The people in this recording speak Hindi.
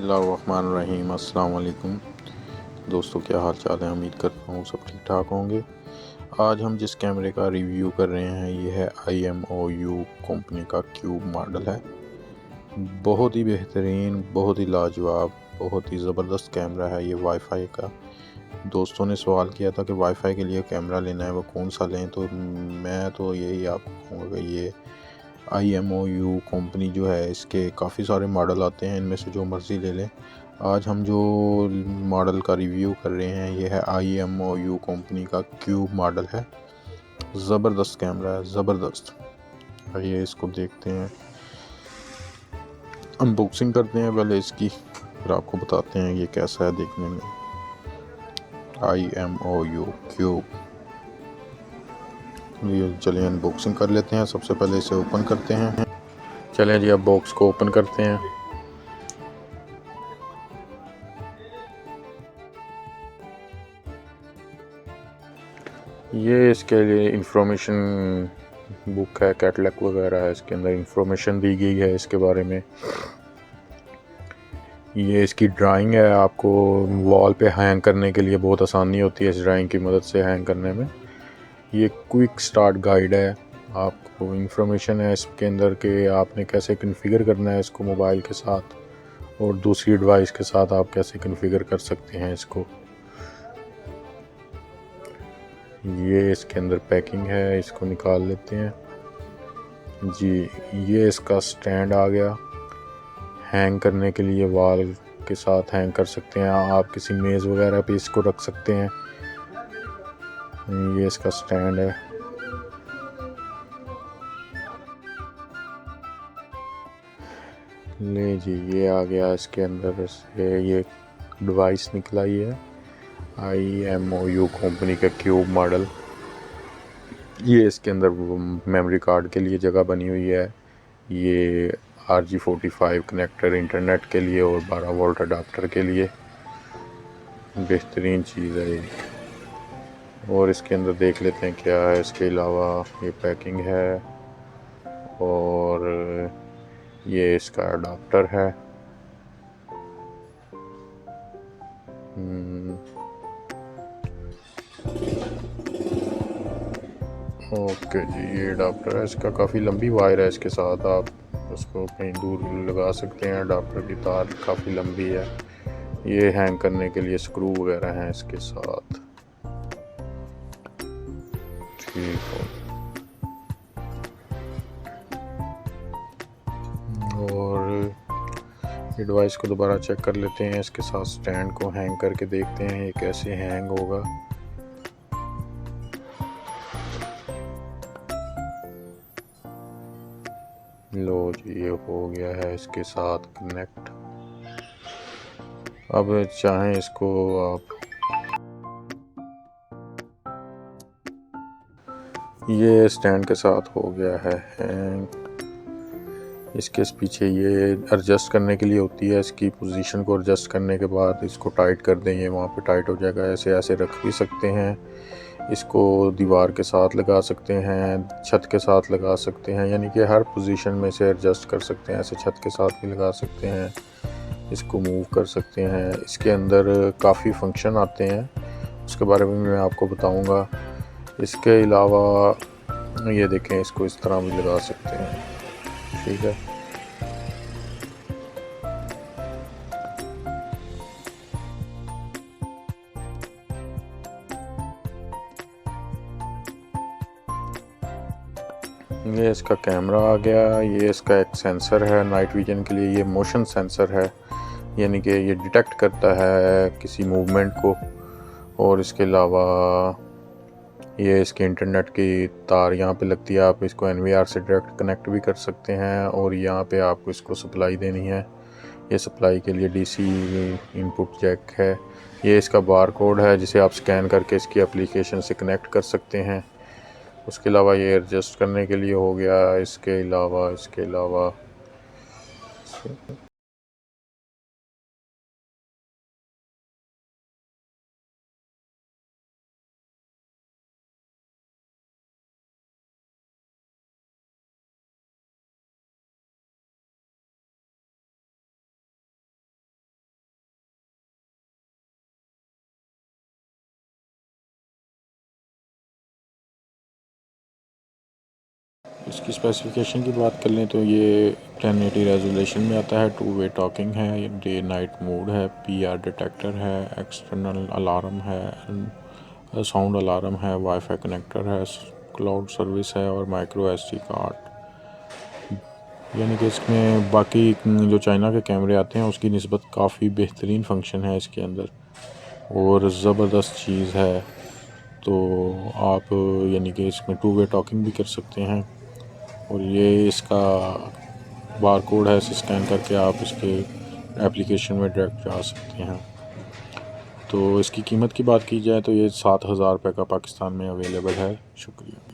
बिस्मिल्लाहिर्रहमानिर्रहीम। अस्सलाम वालेकुम दोस्तों, क्या हाल चाल है? उम्मीद करता हूँ सब ठीक ठाक होंगे। आज हम जिस कैमरे का रिव्यू कर रहे हैं ये है IMOU कंपनी का क्यूब मॉडल है। बहुत ही बेहतरीन, बहुत ही लाजवाब, बहुत ही ज़बरदस्त कैमरा है ये। वाईफाई का दोस्तों ने सवाल किया था कि वाईफाई के लिए कैमरा लेना है, वो कौन सा लें, तो मैं तो यही आपको कहूँगा कि ये IMOU कंपनी जो है इसके काफ़ी सारे मॉडल आते हैं, इनमें से जो मर्ज़ी ले लें। आज हम जो मॉडल का रिव्यू कर रहे हैं ये है IMOU कंपनी का क्यूब मॉडल है। ज़बरदस्त कैमरा है, ज़बरदस्त। आइए इसको देखते हैं, अनबॉक्सिंग करते हैं पहले इसकी, फिर आपको बताते हैं ये कैसा है देखने में। IMOU क्यूब, ये चलिए अनबॉक्सिंग कर लेते हैं। सबसे पहले इसे ओपन करते हैं। चलें जी, अब बॉक्स को ओपन करते हैं। ये इसके लिए इंफॉर्मेशन बुक है, कैटलॉग वगैरह है, इसके अंदर इंफॉर्मेशन दी गई है इसके बारे में। ये इसकी ड्राइंग है, आपको वॉल पे हैंग करने के लिए बहुत आसानी होती है इस ड्राइंग की मदद से हैंग करने में। ये क्विक स्टार्ट गाइड है, आपको इंफॉर्मेशन है इसके अंदर कि आपने कैसे कॉन्फ़िगर करना है इसको मोबाइल के साथ, और दूसरी डिवाइस के साथ आप कैसे कॉन्फ़िगर कर सकते हैं इसको। ये इसके अंदर पैकिंग है, इसको निकाल लेते हैं जी। ये इसका स्टैंड आ गया, हैंग करने के लिए वॉल के साथ हैंग कर सकते हैं आप, किसी मेज़ वगैरह पे इसको रख सकते हैं। ये इसका स्टैंड है। ले जी, ये आ गया इसके अंदर से ये डिवाइस निकला। ये है IMOU कंपनी का क्यूब मॉडल। ये इसके अंदर मेमोरी कार्ड के लिए जगह बनी हुई है। ये RJ45 कनेक्टर इंटरनेट के लिए और 12 वोल्ट अडाप्टर के लिए बेहतरीन चीज़ है ये। और इसके अंदर देख लेते हैं क्या है इसके अलावा। ये पैकिंग है और ये इसका अडाप्टर है। ओके जी, ये अडाप्टर है इसका। काफ़ी लंबी वायर है इसके साथ, आप उसको कहीं दूर लगा सकते हैं। अडाप्टर की तार काफ़ी लंबी है। ये हैंग करने के लिए स्क्रू वगैरह हैं इसके साथ। ठीक है, और ये डिवाइस को दोबारा चेक कर लेते हैं। इसके साथ स्टैंड को हैंग करके देखते हैं ये कैसे हैंग होगा। लो जी, ये हो गया है इसके साथ कनेक्ट। अब चाहें इसको आप, ये स्टैंड के साथ हो गया है हैंग। इसके पीछे ये एडजस्ट करने के लिए होती है, इसकी पोजीशन को एडजस्ट करने के बाद इसको टाइट कर दें, ये वहाँ पे टाइट हो जाएगा। ऐसे ऐसे रख भी सकते हैं इसको, दीवार के साथ लगा सकते हैं, छत के साथ लगा सकते हैं, यानी कि हर पोजीशन में से एडजस्ट कर सकते हैं। ऐसे छत के साथ भी लगा सकते हैं, इसको मूव कर सकते हैं। इसके अंदर काफ़ी फंक्शन आते हैं, उसके बारे में मैं आपको बताऊंगा। इसके अलावा ये देखें, इसको इस तरह भी लगा सकते हैं। ठीक है, ये इसका कैमरा आ गया। ये इसका एक सेंसर है नाइट विजन के लिए, ये मोशन सेंसर है, यानी कि ये डिटेक्ट करता है किसी मूवमेंट को। और इसके अलावा ये इसके इंटरनेट की तार यहाँ पे लगती है, आप इसको NVR से डायरेक्ट कनेक्ट भी कर सकते हैं। और यहाँ पे आपको इसको सप्लाई देनी है, ये सप्लाई के लिए DC इनपुट जैक है। ये इसका बार कोड है जिसे आप स्कैन करके इसकी एप्लीकेशन से कनेक्ट कर सकते हैं। उसके अलावा ये एडजस्ट करने के लिए हो गया। इसके अलावा इसकी स्पेसिफिकेशन की बात कर लें तो ये 1080 रेजोल्यूशन में आता है, 2 वे टॉकिंग है, डे नाइट मोड है, PR डिटेक्टर है, एक्सटर्नल अलार्म है, साउंड अलार्म है, वाईफाई कनेक्टर है, क्लाउड सर्विस है और माइक्रो SD कार्ड। यानी कि इसमें बाकी जो चाइना के कैमरे आते हैं उसकी निस्बत काफ़ी बेहतरीन फंक्शन है इसके अंदर और ज़बरदस्त चीज़ है। तो आप यानी कि इसमें 2 वे टॉकिंग भी कर सकते हैं और ये इसका बार कोड है, इसे स्कैन करके आप इसके एप्लीकेशन में डायरेक्ट जा सकते हैं। तो इसकी कीमत की बात की जाए तो ये 7,000 रुपये का पाकिस्तान में अवेलेबल है। शुक्रिया।